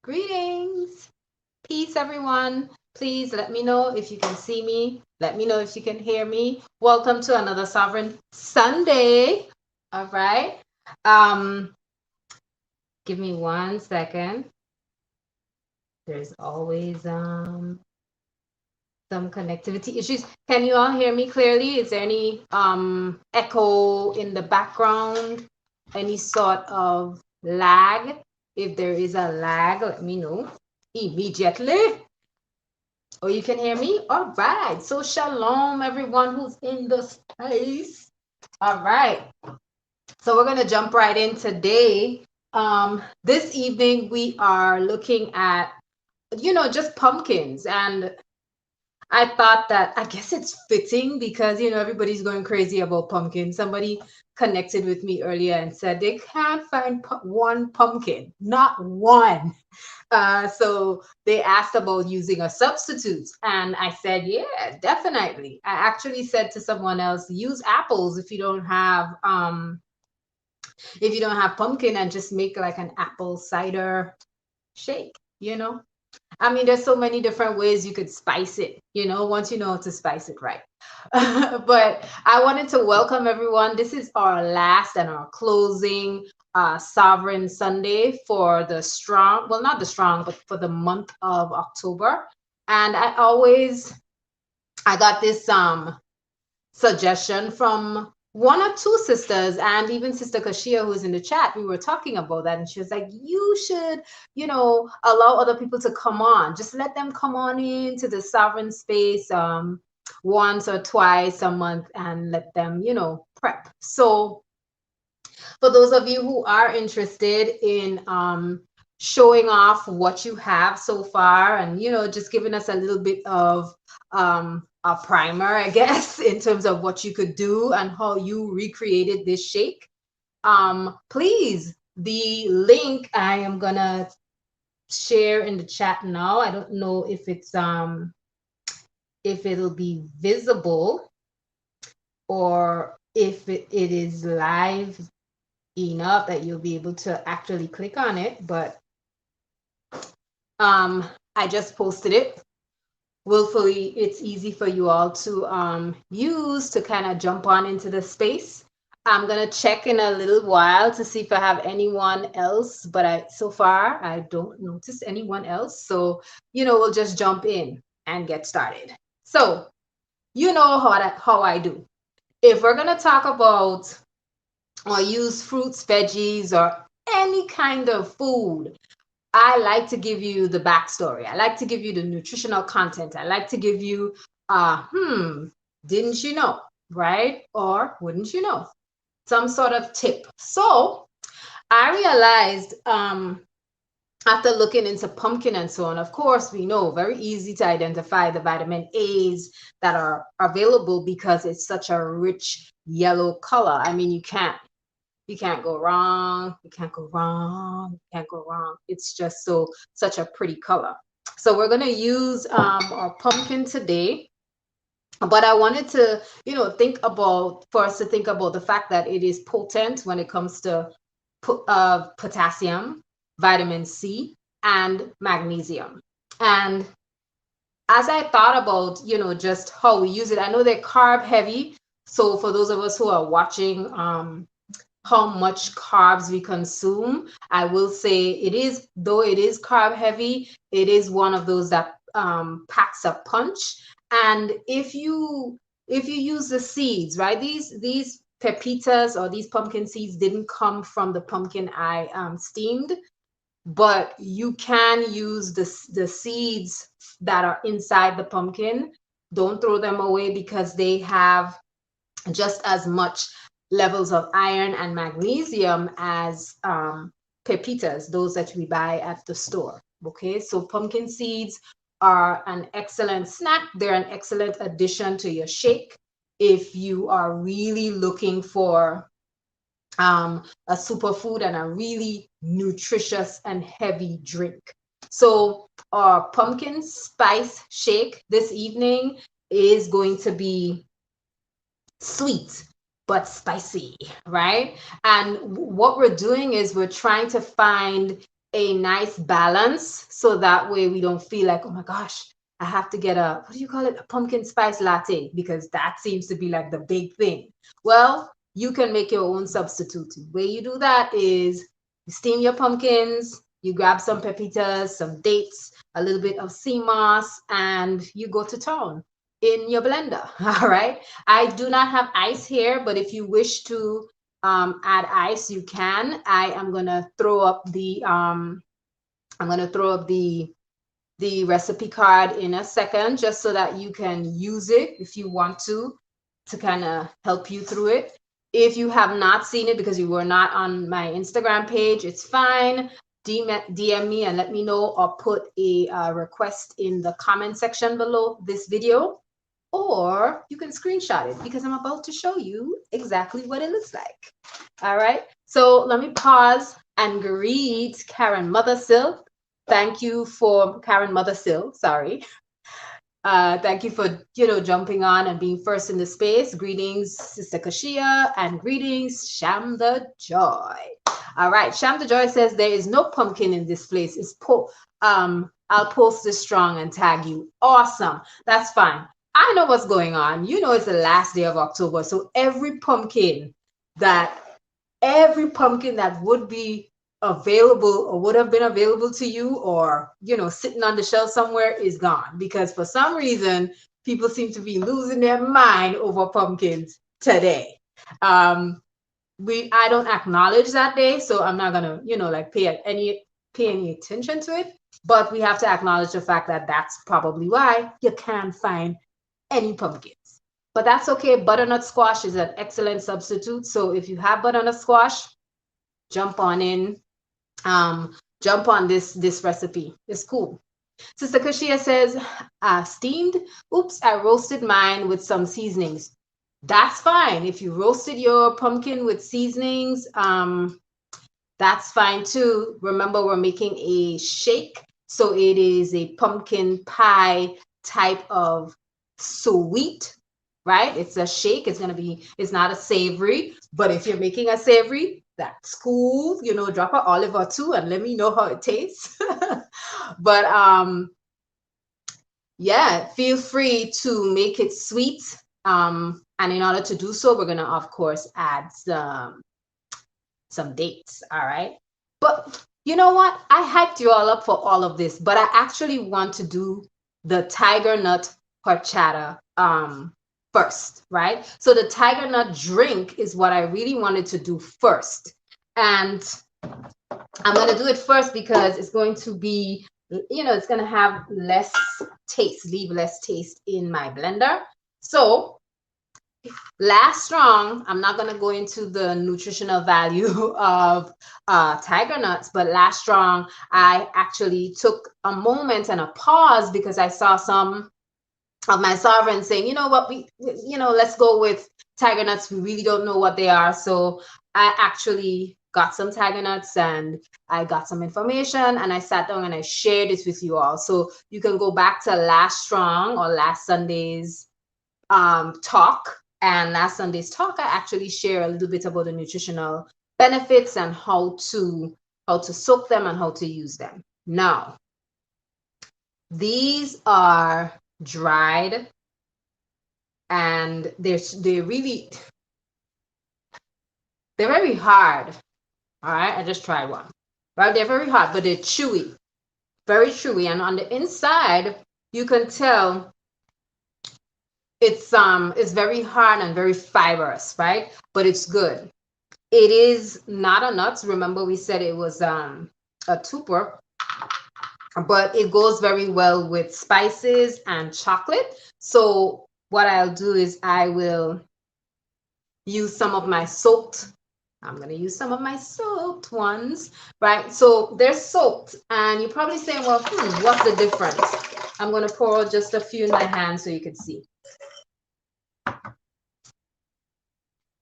Greetings. Peace, everyone. Please let me know if you can see me. Let me know if you can hear me. Welcome to another Sovereign Sunday. All right. Um, Give me 1 second. There's always some connectivity issues. Can you all hear me clearly? Is there any echo in the background? Any sort of lag? If there is a lag, let me know immediately. Oh, you can hear me? All right. So, shalom, everyone who's in the space. All right. So, we're going to jump right in today. This evening, we are looking at, just pumpkins. And I thought that I guess it's fitting because, everybody's going crazy about pumpkins. Somebody connected with me earlier and said they can't find one pumpkin, not one. So they asked about using a substitute, and I said, yeah, definitely. I actually said to someone else, use apples if you don't have pumpkin, and just make like an apple cider shake. I mean, there's so many different ways you could spice it, once you know how to spice it right. But I wanted to welcome everyone. This is our last and our closing Sovereign Sunday for the strong, well, not the strong, but for the month of October. And I got this suggestion from one or two sisters, and even Sister Kashia, who's in the chat. We were talking about that, and she was like, you should, allow other people to come on. Just let them come on into the sovereign space once or twice a month, and let them, prep. So for those of you who are interested in showing off what you have so far, and just giving us a little bit of a primer, I guess, in terms of what you could do and how you recreated this shake, please, the link I am gonna share in the chat now. I don't know if it'll be visible, or if it is live enough that you'll be able to actually click on it, but I just posted it. Willfully, it's easy for you all to use to kind of jump on into the space. I'm gonna check in a little while to see if I have anyone else, but so far I don't notice anyone else. So we'll just jump in and get started. So how I do. If we're gonna talk about or use fruits, veggies, or any kind of food, I like to give you the backstory. I like to give you the nutritional content. I like to give you, didn't you know, right? Or wouldn't you know? Some sort of tip. So I realized after looking into pumpkin and so on, of course, we know very easy to identify the vitamin A's that are available because it's such a rich yellow color. I mean, you can't go wrong. You can't go wrong. You can't go wrong. It's just such a pretty color. So we're gonna use our pumpkin today. But I wanted to, for us to think about the fact that it is potent when it comes to potassium, vitamin C, and magnesium. And as I thought about, just how we use it, I know they're carb heavy. So for those of us who are watching how much carbs we consume, I will say though it is carb heavy, it is one of those that packs a punch. And if you use the seeds, right, these pepitas or these pumpkin seeds didn't come from the pumpkin I steamed, but you can use the seeds that are inside the pumpkin. Don't throw them away because they have just as much levels of iron and magnesium as pepitas, those that we buy at the store. Okay, so pumpkin seeds are an excellent snack. They're an excellent addition to your shake if you are really looking for a superfood and a really nutritious and heavy drink. So our pumpkin spice shake this evening is going to be sweet but spicy, right? And what we're doing is we're trying to find a nice balance, so that way we don't feel like, oh my gosh, I have to get a, what do you call it? A pumpkin spice latte, because that seems to be like the big thing. Well, you can make your own substitute. The way you do that is you steam your pumpkins, you grab some pepitas, some dates, a little bit of sea moss, and you go to town in your blender. All right. I do not have ice here, but if you wish to add ice, you can. I am gonna throw up the recipe card in a second, just so that you can use it if you want to kind of help you through it. If you have not seen it because you were not on my Instagram page, it's fine. DM me and let me know, or put a request in the comment section below this video, or you can screenshot it, because I'm about to show you exactly what it looks like. All right, so let me pause and greet Karen Mothersill. Thank you for Karen Mothersill, sorry. Thank you for, jumping on and being first in the space. Greetings, Sister Kashia, and greetings, Sham the Joy. All right, Sham the Joy says there is no pumpkin in this place. I'll post this strong and tag you. Awesome, that's fine. I know what's going on. It's the last day of October, so every pumpkin that would be available, or would have been available to you, or sitting on the shelf somewhere, is gone, because for some reason people seem to be losing their mind over pumpkins today. I don't acknowledge that day, so I'm not gonna pay any attention to it, but we have to acknowledge the fact that that's probably why you can't find any pumpkins. But that's okay. Butternut squash is an excellent substitute, so if you have butternut squash, jump on this recipe. It's cool. Sister Kashia says, steamed. Oops, I roasted mine with some seasonings. That's fine. If you roasted your pumpkin with seasonings, that's fine too. Remember, we're making a shake, so it is a pumpkin pie type of sweet, right? It's a shake. It's not a savory, but if you're making a savory, that's cool. Drop an olive or two and let me know how it tastes. But yeah, feel free to make it sweet. And in order to do so, we're gonna, of course, add some dates. All right. But you know what? I hyped you all up for all of this, but I actually want to do the tiger nut horchata first, right? So the tiger nut drink is what I really wanted to do first. And I'm going to do it first because it's going to be, it's going to have less taste, leave less taste in my blender. So last strong, I'm not going to go into the nutritional value of tiger nuts, but last strong, I actually took a moment and a pause because I saw some of my sovereigns saying, you know what, let's go with tiger nuts. We really don't know what they are. So I actually got some tiger nuts and I got some information and I sat down and I shared it with you all. So you can go back to last strong or last Sunday's talk. And last Sunday's talk, I actually share a little bit about the nutritional benefits and how to soak them and how to use them. Now, these are dried and they're very hard. All right, I just tried one. Right, they're very hard, but they're chewy, very chewy, and on the inside you can tell it's very hard and very fibrous, right? But it's good. It is not a nut. Remember, we said it was a tuber, but it goes very well with spices and chocolate. So what I'll do is I will use some of my soaked. I'm going to use some of my soaked ones, right? So they're soaked and you're probably saying, well, what's the difference? I'm going to pour just a few in my hand so you can see.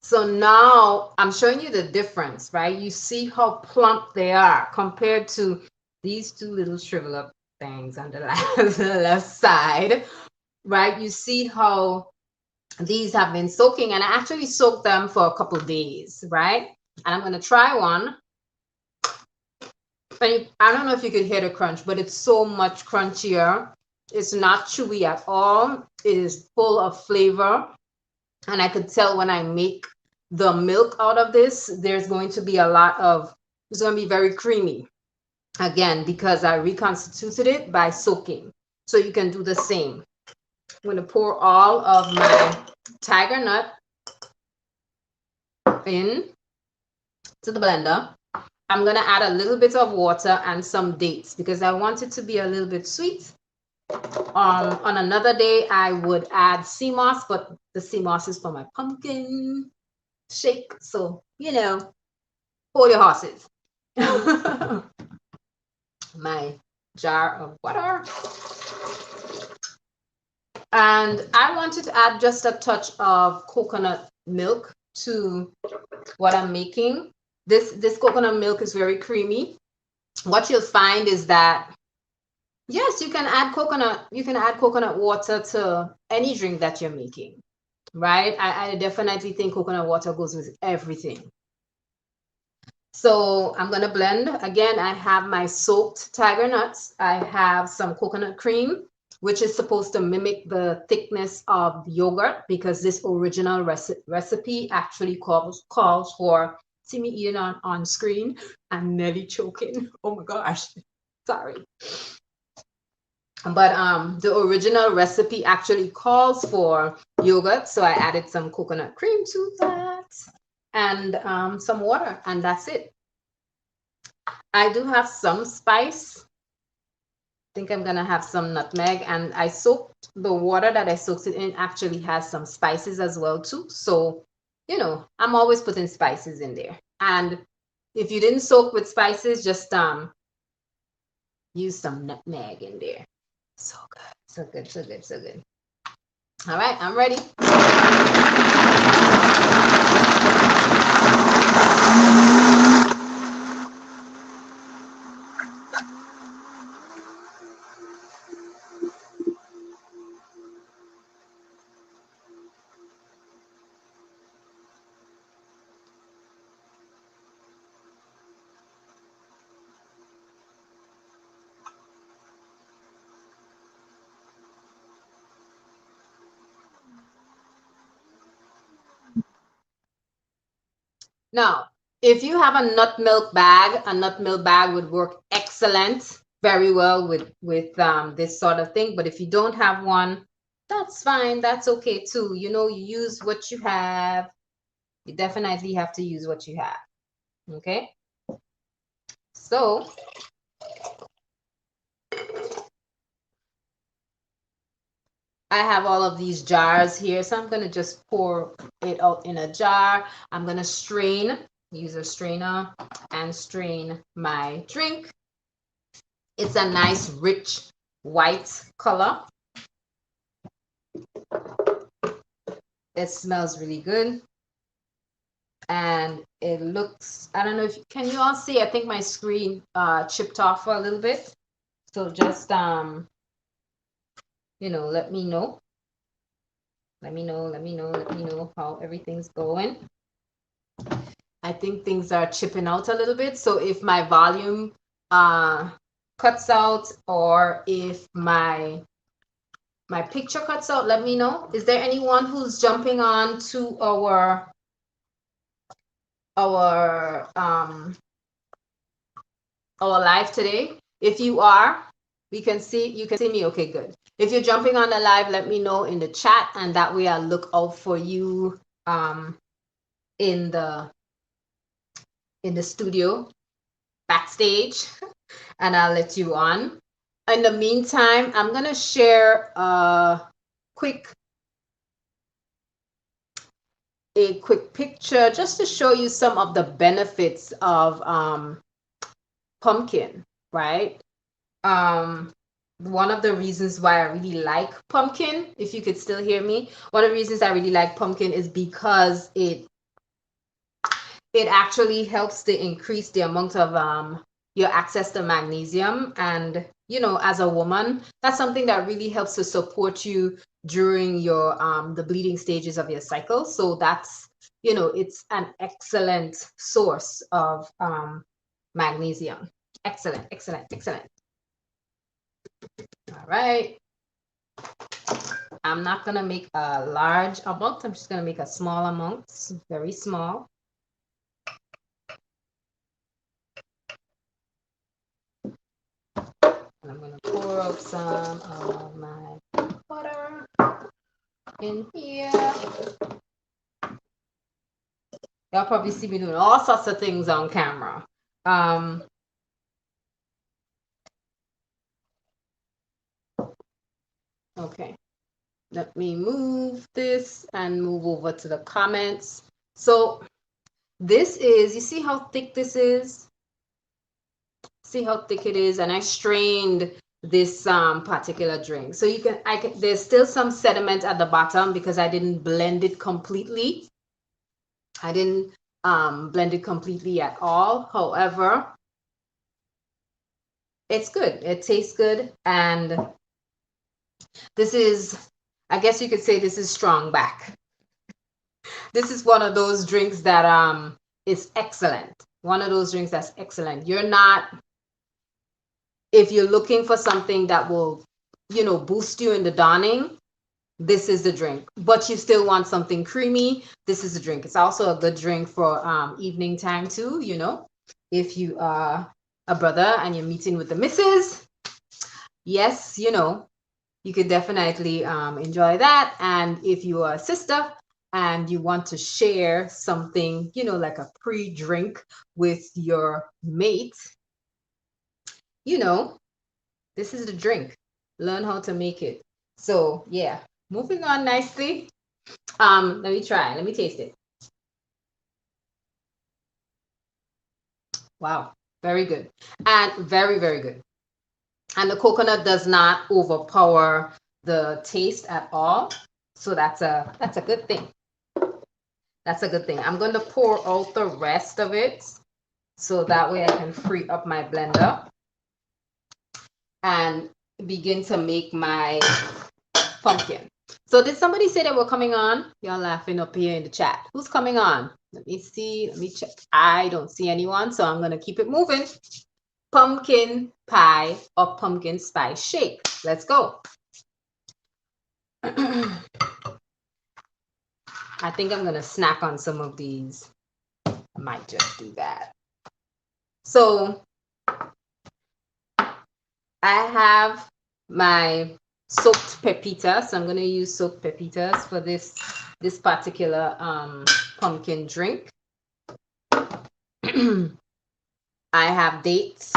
So now I'm showing you the difference, right? You see how plump they are compared to these two little shrivel up things on the left side, right? You see how these have been soaking, and I actually soaked them for a couple of days, right? And I'm going to try one. And I don't know if you could hear the crunch, but it's so much crunchier. It's not chewy at all. It is full of flavor. And I could tell when I make the milk out of this, there's going to be it's going to be very creamy. Again, because I reconstituted it by soaking. So you can do the same. I'm going to pour all of my tiger nut in to the blender. I'm going to add a little bit of water and some dates because I want it to be a little bit sweet. On another day, I would add sea moss, but the sea moss is for my pumpkin shake. So, hold your horses. My jar of water. And I wanted to add just a touch of coconut milk to what I'm making. This coconut milk is very creamy. What you'll find is that, yes, you can add coconut water to any drink that you're making, right? I definitely think coconut water goes with everything. So I'm gonna blend. Again, I have my soaked tiger nuts. I have some coconut cream, which is supposed to mimic the thickness of the yogurt because this original recipe actually calls for, see me eating on screen, I'm nearly choking. Oh my gosh, sorry. But the original recipe actually calls for yogurt, so I added some coconut cream to that and some water, and that's it. I do have some spice. I think I'm gonna have some nutmeg, and the water that I soaked it in actually has some spices as well too. So, I'm always putting spices in there. And if you didn't soak with spices, just use some nutmeg in there. So good, so good, so good, so good. All right, I'm ready. Now, if you have a nut milk bag would work excellent, very well with this sort of thing. But if you don't have one, that's fine. That's okay too. You use what you have. You definitely have to use what you have. Okay. So I have all of these jars here, so I'm going to just pour it out in a jar. I'm going to use a strainer and strain my drink. It's a nice, rich, white color. It smells really good. And it looks, I don't know can you all see? I think my screen chipped off a little bit. So just, let me know. Let me know how everything's going. I think things are chipping out a little bit. So if my volume cuts out or if my picture cuts out, let me know. Is there anyone who's jumping on to our live today? If you are, you can see me. Okay, good. If you're jumping on the live, let me know in the chat, and that way I'll look out for you in the studio backstage, and I'll let you on. In the meantime, I'm gonna share a quick picture just to show you some of the benefits of pumpkin, right? One of the reasons why I really like pumpkin, if you could still hear me, one of the reasons I really like pumpkin is because it actually helps to increase the amount of your access to magnesium. And as a woman, that's something that really helps to support you during your the bleeding stages of your cycle. So that's it's an excellent source of magnesium. Excellent, excellent, excellent. All right. I'm not going to make a large amount. I'm just going to make a small amount, very small. And I'm going to pour out some of my butter in here. Y'all probably see me doing all sorts of things on camera. Okay. Let me move this and move over to the comments. So this is, you see how thick this is? See how thick it is? And I strained this particular drink. So there's still some sediment at the bottom because I didn't blend it completely. I didn't blend it completely at all. However, it's good. It tastes good. And this is, I guess you could say this is strong back. This is one of those drinks that is excellent. One of those drinks that's excellent. You're not, if you're looking for something that will, boost you in the dawning, this is the drink. But you still want something creamy, this is the drink. It's also a good drink for evening time too, if you are a brother and you're meeting with the missus. Yes, you could definitely enjoy that. And if you are a sister and you want to share something, like a pre-drink with your mate, this is the drink. Learn how to make it. So yeah, moving on nicely. Let me try. Let me taste it. Wow, very good. And very, very good. And the coconut does not overpower the taste at all. So that's a good thing. That's a good thing. I'm going to pour out the rest of it so that way I can free up my blender and begin to make my pumpkin. So did somebody say they were coming on? Y'all laughing up here in the chat. Who's coming on? Let me see. Let me check. I don't see anyone, so I'm going to keep it moving. Pumpkin pie or pumpkin spice shake. Let's go. I think I'm going to snack on some of these. I might just do that. So I have my soaked pepitas. So I'm going to use soaked pepitas for this particular pumpkin drink. I have dates.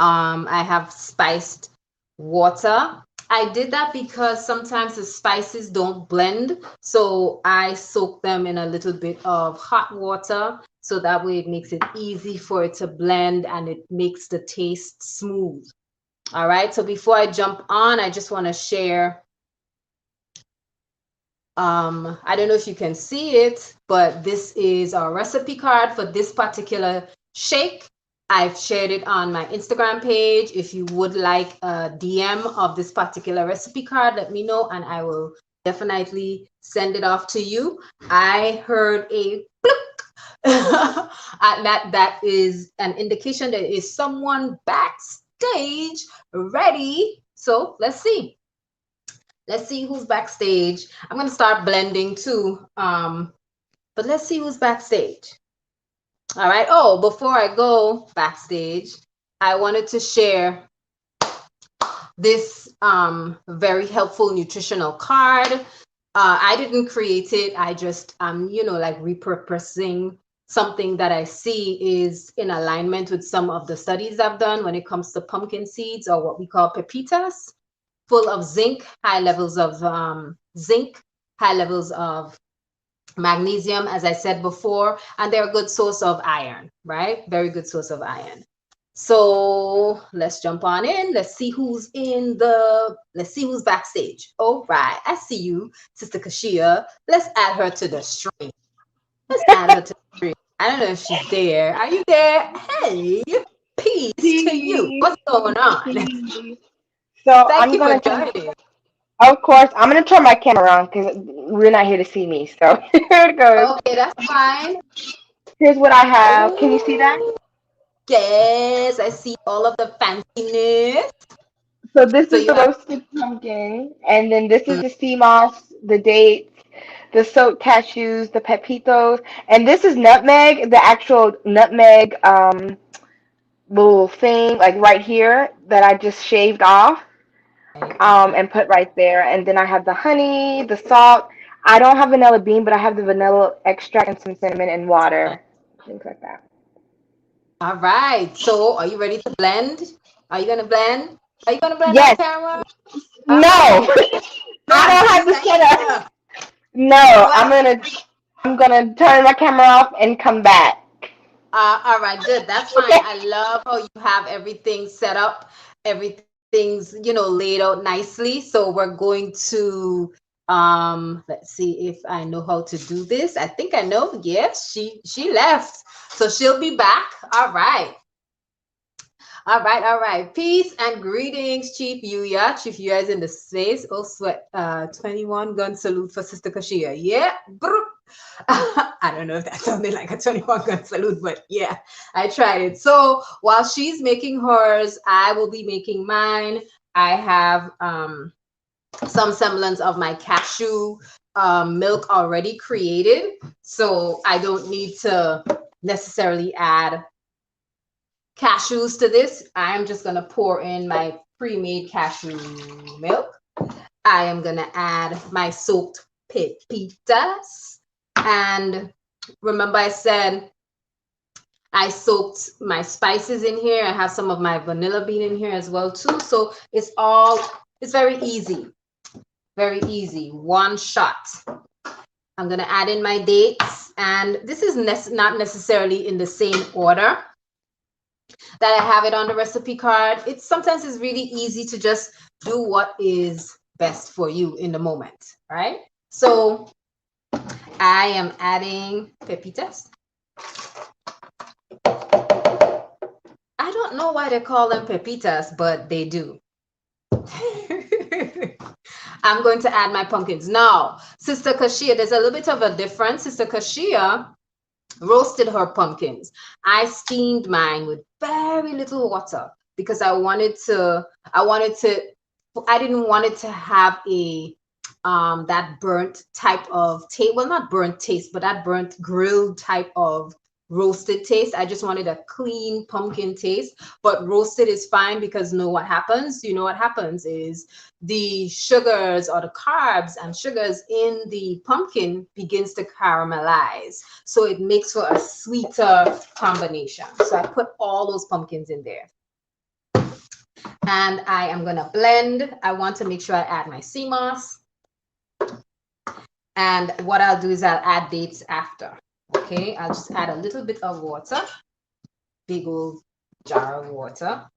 I have spiced water. I did that because sometimes the spices don't blend. So I soak them in a little bit of hot water. So that way it makes it easy for it to blend and it makes the taste smooth. All right. So before I jump on, I just want to share. I don't know if you can see it, but this is our recipe card for this particular shake. I've shared it on my Instagram page. If you would like a DM of this particular recipe card, let me know and I will definitely send it off to you. I heard a bloop. That is an indication that is someone backstage ready. So let's see. Let's see who's backstage. I'm going to start blending too. But let's see who's backstage. All right. Oh, before I go backstage, I wanted to share this very helpful nutritional card. I didn't create it. I just like repurposing something that I see is in alignment with some of the studies I've done when it comes to pumpkin seeds or what we call pepitas, full of zinc, high levels of zinc, high levels of magnesium, as I said before, and they're a good source of iron, right? Very good source of iron. So let's jump on in. Let's see who's backstage. All right, I see you, Sister Kashia. Let's add her to the stream. Let's add her to the stream. I don't know if she's there. Are you there? Hey, peace to you. What's going on? So Thank I'm you gonna for turn. joining. Of course, I'm gonna turn my camera on because we're not here to see me. So here it goes. Okay, that's fine. Here's what I have. Can you see that? Oh, Yes, I see all of the fanciness. So this So is you the have roasted pumpkin, and then this is the sea moss, the dates, the soaked cashews, the pepitos, and this is nutmeg, the actual nutmeg little thing like right here that I just shaved off okay. and put right there. And then I have the honey, the salt. I don't have vanilla bean, but I have the vanilla extract and some cinnamon and water, things like that. All right. So are you ready to blend? Are you gonna blend? Are you gonna blend on Yes. camera? No, Okay. No, I I'm don't have saying the that setup. yeah. No, Well, I'm gonna turn my camera off and come back. all right, good. That's fine. I love how you have everything set up. Everything's, laid out nicely. So we're going to let's see if I know how to do this. I think I know. Yes, she left. So she'll be back. All right. All right, all right. Peace and greetings, Chief Yuya. Chief Yuya is in the space. Oh, sweat. 21 gun salute for Sister Kashia. Yeah. Brr. I don't know if that sounded like a 21 gun salute, but yeah, I tried it. So while she's making hers, I will be making mine. I have some semblance of my cashew milk already created. So I don't need to necessarily add cashews to this. I'm just gonna pour in my pre-made cashew milk. I am gonna add my soaked pepitas. And remember I said I soaked my spices in here. I have some of my vanilla bean in here as well too. So it's very easy. Very easy. One shot. I'm gonna add in my dates, and this is not necessarily in the same order that I have it on the recipe card. It's sometimes it's really easy to just do what is best for you in the moment, right? So I am adding pepitas. I don't know why they call them pepitas, but they do. I'm going to add my pumpkins. Now, Sister Kashia, there's a little bit of a difference. Sister Kashia roasted her pumpkins. I steamed mine with very little water because I didn't want it to have a that burnt type of taste. Well, not burnt taste, but that burnt grilled type of roasted taste. I just wanted a clean pumpkin taste, but roasted is fine because what happens? What happens is the sugars or the carbs and sugars in the pumpkin begins to caramelize. So it makes for a sweeter combination. So I put all those pumpkins in there. And I am gonna blend. I want to make sure I add my sea moss. And what I'll do is I'll add dates after. Okay, I'll just add a little bit of water, big old jar of water.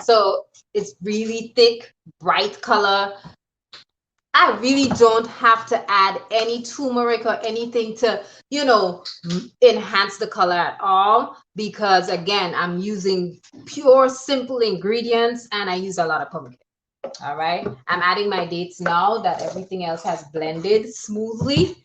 So it's really thick, bright color. I really don't have to add any turmeric or anything to, enhance the color at all because again, I'm using pure, simple ingredients and I use a lot of pumpkin. All right. I'm adding my dates now that everything else has blended smoothly.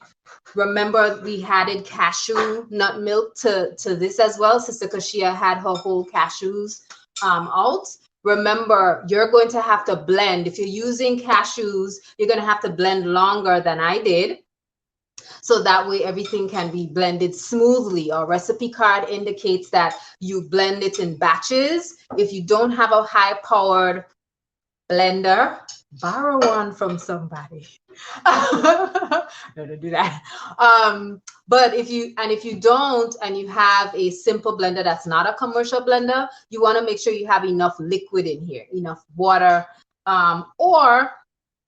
Remember, we added cashew nut milk to this as well. Sister Kashia had her whole cashews out. remember, you're going to have to blend. If you're using cashews, you're going to have to blend longer than I did. So that way everything can be blended smoothly. Our recipe card indicates that you blend it in batches. If you don't have a high powered blender, borrow one from somebody. No, don't do that. But if you don't, and you have a simple blender that's not a commercial blender, you want to make sure you have enough liquid in here, enough water. Or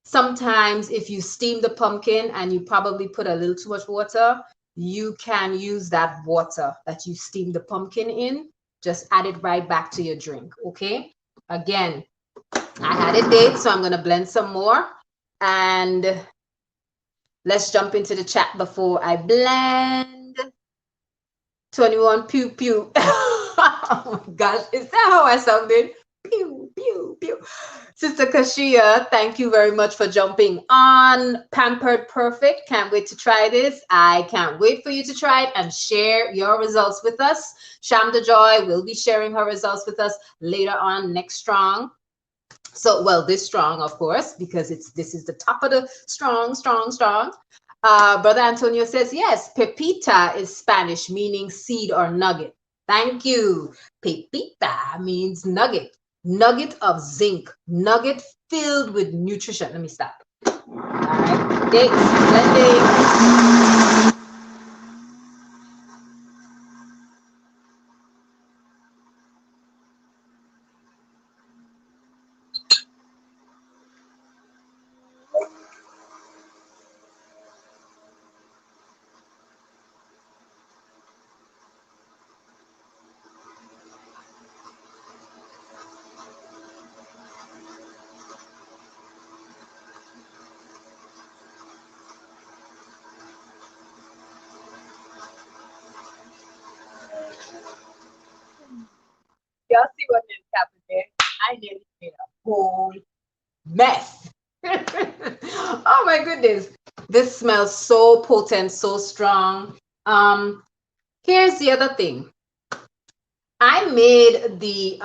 sometimes if you steam the pumpkin and you probably put a little too much water, you can use that water that you steam the pumpkin in, just add it right back to your drink. Okay, again, I had it date, so I'm going to blend some more. And let's jump into the chat before I blend. 21 pew pew. Oh my gosh, is that how I sounded? Pew pew pew. Sister Kashia, thank you very much for jumping on. Pampered Perfect, can't wait to try this. I can't wait for you to try it and share your results with us. Shamda Joy will be sharing her results with us later on next strong. So, well, this strong, of course, because this is the top of the strong, strong, strong. Brother Antonio says, yes, pepita is Spanish, meaning seed or nugget. Thank you. Pepita means nugget, nugget of zinc, nugget filled with nutrition. Let me stop. All right, dates, blending. Y'all see what just happened there? I nearly made a whole mess. Oh my goodness. This smells so potent, so strong. Here's the other thing. I made the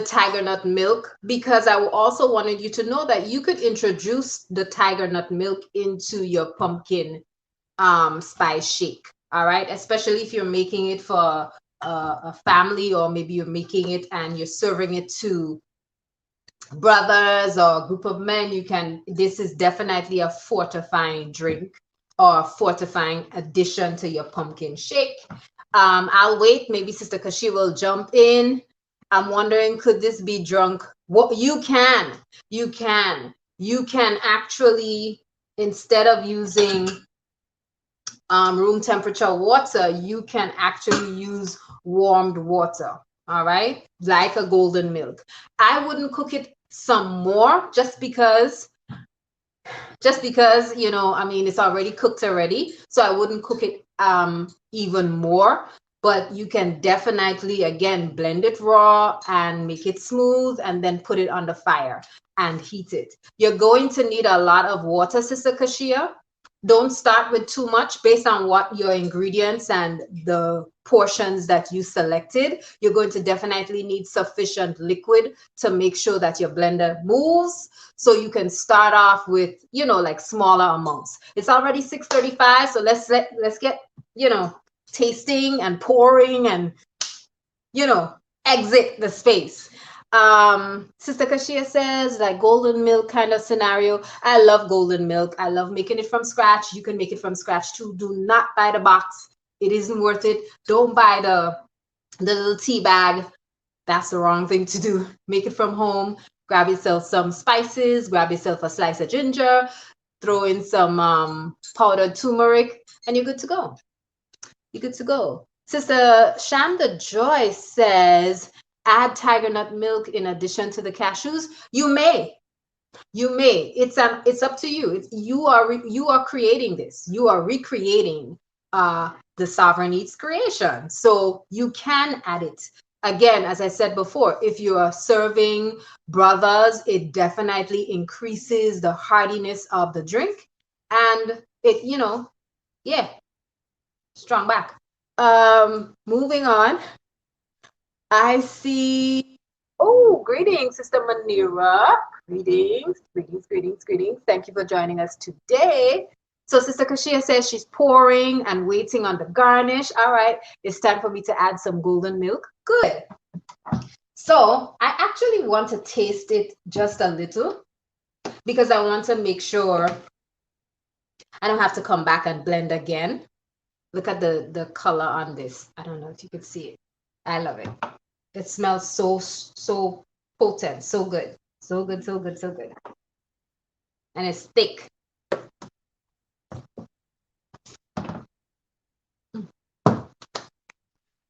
tiger nut milk because I also wanted you to know that you could introduce the tiger nut milk into your pumpkin spice shake. All right, especially if you're making it for a family, or maybe you're making it and you're serving it to brothers or a group of men. You can, this is definitely a fortifying drink or fortifying addition to your pumpkin shake. I'll wait, maybe Sister Kashi will jump in. I'm wondering, could this be drunk? What you can actually, instead of using room temperature water, you can actually use warmed water. All right, like a golden milk. I wouldn't cook it some more, just because I mean, it's already cooked already, so I wouldn't cook it even more. But you can definitely, again, blend it raw and make it smooth, and then put it on the fire and heat it. You're going to need a lot of water, Sister Kashia. Don't start with too much. Based on what your ingredients and the portions that you selected, you're going to definitely need sufficient liquid to make sure that your blender moves. So you can start off with, like smaller amounts. It's already 6:35, so let's get, tasting and pouring and, exit the space. Sister Kashia says, like, golden milk kind of scenario. I love golden milk. I love making it from scratch. You can make it from scratch too. Do not buy the box. It isn't worth it. Don't buy the little tea bag. That's the wrong thing to do. Make it from home. Grab yourself some spices, grab yourself a slice of ginger, throw in some powdered turmeric, and you're good to go. You're good to go. Sister Shanda Joy says, add tiger nut milk in addition to the cashews. You may. It's up to you. You are creating this. You are recreating the Sovereign Eats creation. So you can add it. Again, as I said before, if you are serving brothers, it definitely increases the heartiness of the drink, and it, yeah, strong back. Moving on. I see. Oh, greetings, Sister Manira. Greetings, greetings, greetings, greetings. Thank you for joining us today. So, Sister Kashia says she's pouring and waiting on the garnish. All right, it's time for me to add some golden milk. Good. So, I actually want to taste it just a little because I want to make sure I don't have to come back and blend again. Look at the color on this. I don't know if you could see it. I love it. It smells so potent, so good. So good, so good, so good. And it's thick.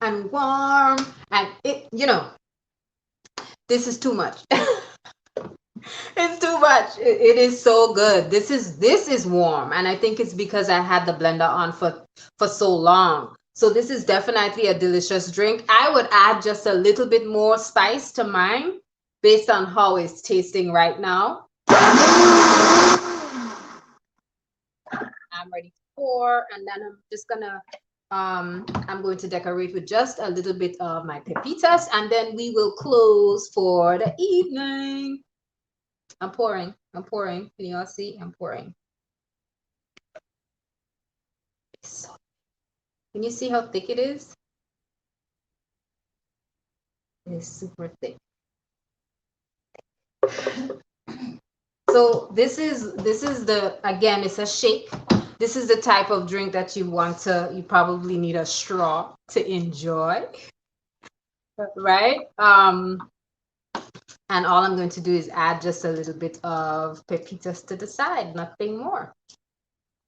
And warm. And this is too much. It's too much. It is so good. This is warm, and I think it's because I had the blender on for so long. So this is definitely a delicious drink. I would add just a little bit more spice to mine based on how it's tasting right now. I'm ready to pour, and then I'm going to decorate with just a little bit of my pepitas, and then we will close for the evening. I'm pouring. I'm pouring. Can you all see? I'm pouring. So, can you see how thick it is? It is super thick. So this is the again, it's a shake. This is the type of drink that you probably need a straw to enjoy, right? And all I'm going to do is add just a little bit of pepitas to the side, nothing more.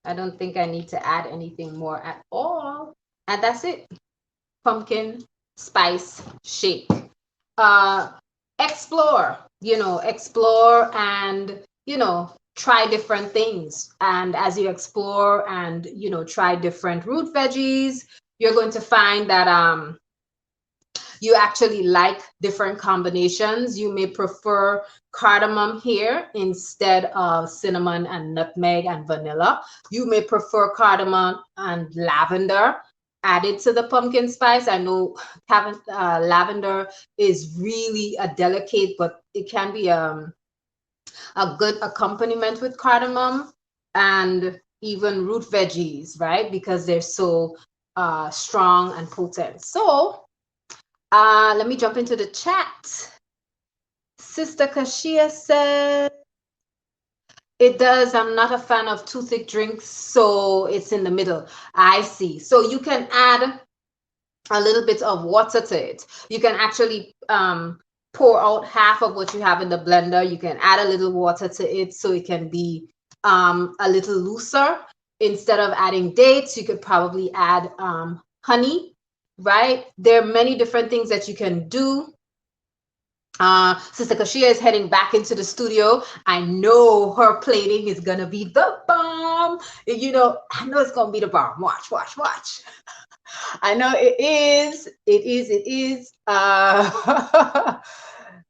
I don't think I need to add anything more at all. And that's it. Pumpkin spice shake. Uh, explore and, try different things. And as you explore and, try different root veggies, you're going to find that you actually like different combinations. You may prefer cardamom here instead of cinnamon and nutmeg and vanilla. You may prefer cardamom and lavender added to the pumpkin spice. I know lavender is really a delicate, but it can be a good accompaniment with cardamom and even root veggies, right? Because they're so strong and potent. So let me jump into the chat. Sister Kashia said, it does. I'm not a fan of too thick drinks, so it's in the middle. I see. So you can add a little bit of water to it. You can actually pour out half of what you have in the blender. You can add a little water to it so it can be a little looser. Instead of adding dates, you could probably add honey, right? There are many different things that you can do. Sister Kashia is heading back into the studio. I know her plating is gonna be the bomb. I know it's gonna be the bomb. Watch, watch, watch. I know it is. It is. It is.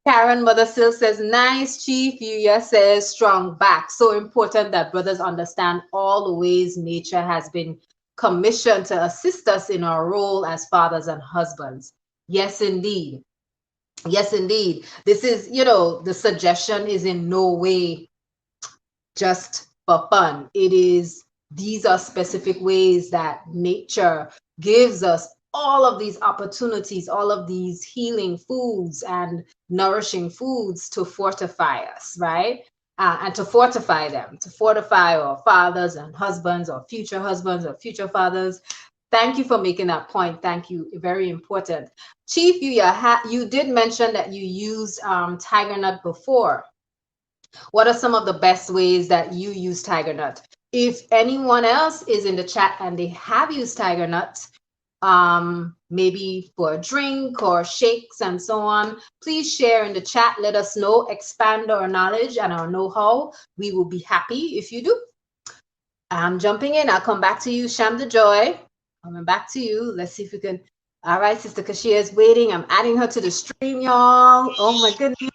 Karen Mother still says, nice, Chief. Yuya says, strong back. So important that brothers understand all the ways nature has been commissioned to assist us in our role as fathers and husbands. Yes, indeed. Yes, indeed. This is, the suggestion is in no way just for fun. These are specific ways that nature gives us all of these opportunities, all of these healing foods and nourishing foods to fortify us, right? And to fortify them, to fortify our fathers and husbands or future fathers. Thank you for making that point. Thank you. Very important. Chief, you did mention that you used tiger nut before. What are some of the best ways that you use tiger nut? If anyone else is in the chat and they have used tiger nut, maybe for a drink or shakes and so on, please share in the chat. Let us know, expand our knowledge and our know-how. We will be happy if you do. I'm jumping in. I'll come back to you, Sham the Joy. Coming back to you. Let's see if we can. All right, Sister Kashia is waiting. I'm adding her to the stream, y'all. Oh my goodness. Can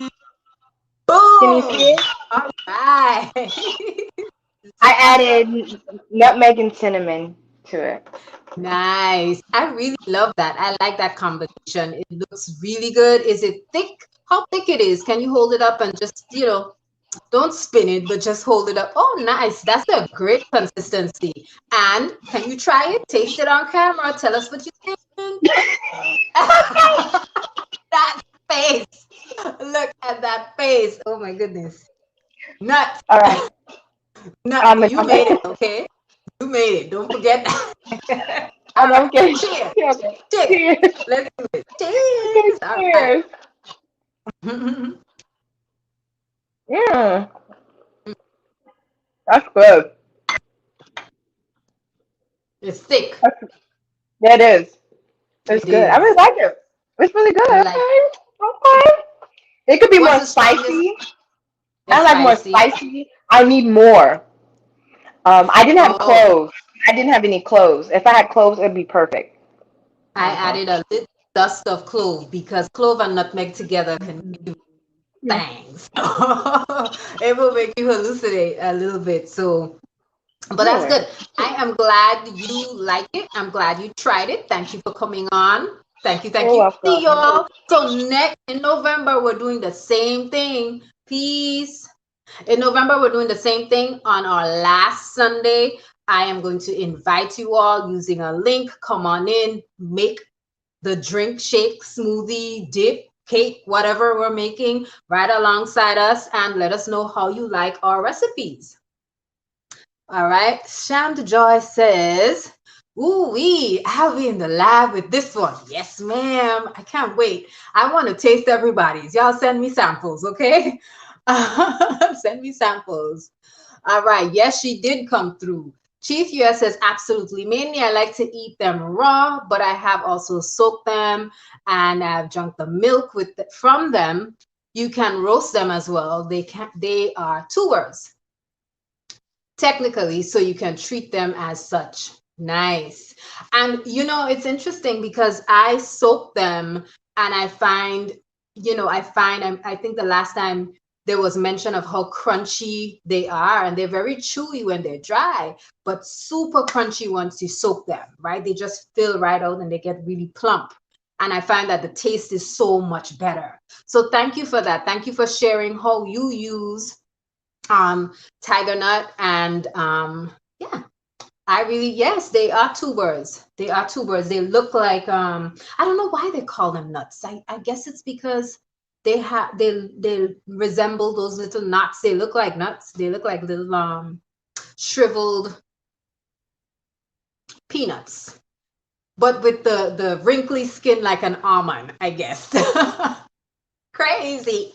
you Boom. see it? All right. I added nutmeg and cinnamon to it. Nice. I really love that. I like that combination. It looks really good. Is it thick how thick it is. Can you hold it up and just, don't spin it, but just hold it up. Oh, nice. That's a great consistency. And can you try it? Taste it on camera. Tell us what you think. That face. Look at that face. Oh my goodness. Nuts. All right. Nuts. I'm, You I'm, made it, okay? You made it. Don't forget that. All I'm right. kidding. Cheers. Okay. Cheers. Cheers. Let's do it. Okay, Cheers. All right. cheers. Mm, that's good. It's thick. That's, that is. It's It good. I really is. like it. It's really good. You like Okay. Okay. It could be what's more the strongest? spicy. I It's like more spicy. spicy. I need more. I didn't have Oh, cloves. I didn't have any cloves. If I had cloves, it'd be perfect. I added a little dust of clove because clove and nutmeg together can give you Yeah. thangs. It will make you hallucinate a little bit. So, but that's Really? good. I am glad you like it. I'm glad you tried it. Thank you for coming on. Thank you. Thank You're you. See welcome. y'all. So next in November, we're doing the same thing. Peace. In November, we're doing the same thing on our last Sunday. I am going to invite you all using a link. Come on in, make the drink, shake, smoothie, dip, cake, whatever we're making right alongside us, and let us know how you like our recipes. All right. Sham Joy says, ooh wee, I'll be in the lab with this one. Yes, ma'am. I can't wait. I want to taste everybody's. Y'all send me samples, okay? Send me samples. All right. Yes, she did come through. Chief US says, absolutely. Mainly, I like to eat them raw, but I have also soaked them and I've drunk the milk from them. You can roast them as well. They are tubers technically, so you can treat them as such. Nice. And it's interesting because I soak them and I find, I think the last time there was mention of how crunchy they are, and they're very chewy when they're dry, but super crunchy once you soak them, right? They just fill right out and they get really plump. And I find that the taste is so much better. So thank you for that. Thank you for sharing how you use tiger nut and yeah, I really, yes, they are tubers. They are tubers. They look like I don't know why they call them nuts. I guess it's because they resemble those little nuts. They look like nuts. They look like little shriveled peanuts, but with the wrinkly skin like an almond, I guess. Crazy.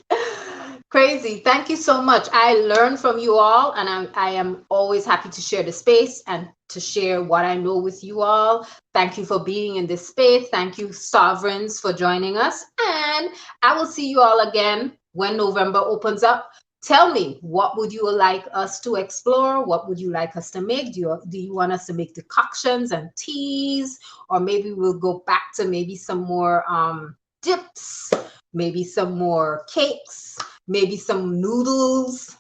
Crazy. Thank you so much. I learn from you all, and I am always happy to share the space and to share what I know with you all. Thank you for being in this space. Thank you, sovereigns, for joining us. And I will see you all again when November opens up. Tell me, what would you like us to explore? What would you like us to make? Do you want us to make decoctions and teas? Or maybe we'll go back to maybe some more dips, maybe some more cakes, maybe some noodles,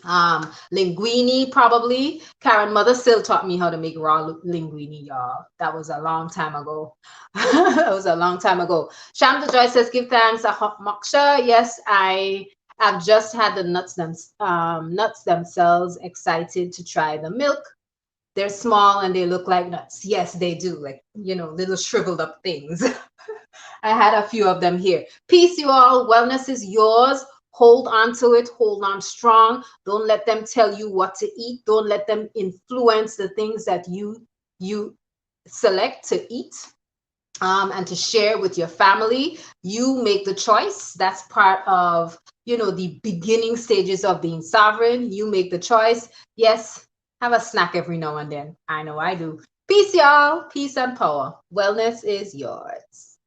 linguine probably. Karen mother still taught me how to make raw linguine, y'all. That was a long time ago. That was a long time ago. Shanta Joy says, give thanks a hot moksha. Yes, I have just had the nuts themselves, excited to try the milk. They're small and they look like nuts. Yes, they do, like, little shriveled up things. I had a few of them here. Peace, you all. Wellness is yours. Hold on to it. Hold on strong. Don't let them tell you what to eat. Don't let them influence the things that you select to eat and to share with your family. You make the choice. That's part of the beginning stages of being sovereign. You make the choice. Yes, have a snack every now and then. I know I do. Peace, y'all. Peace and power. Wellness is yours.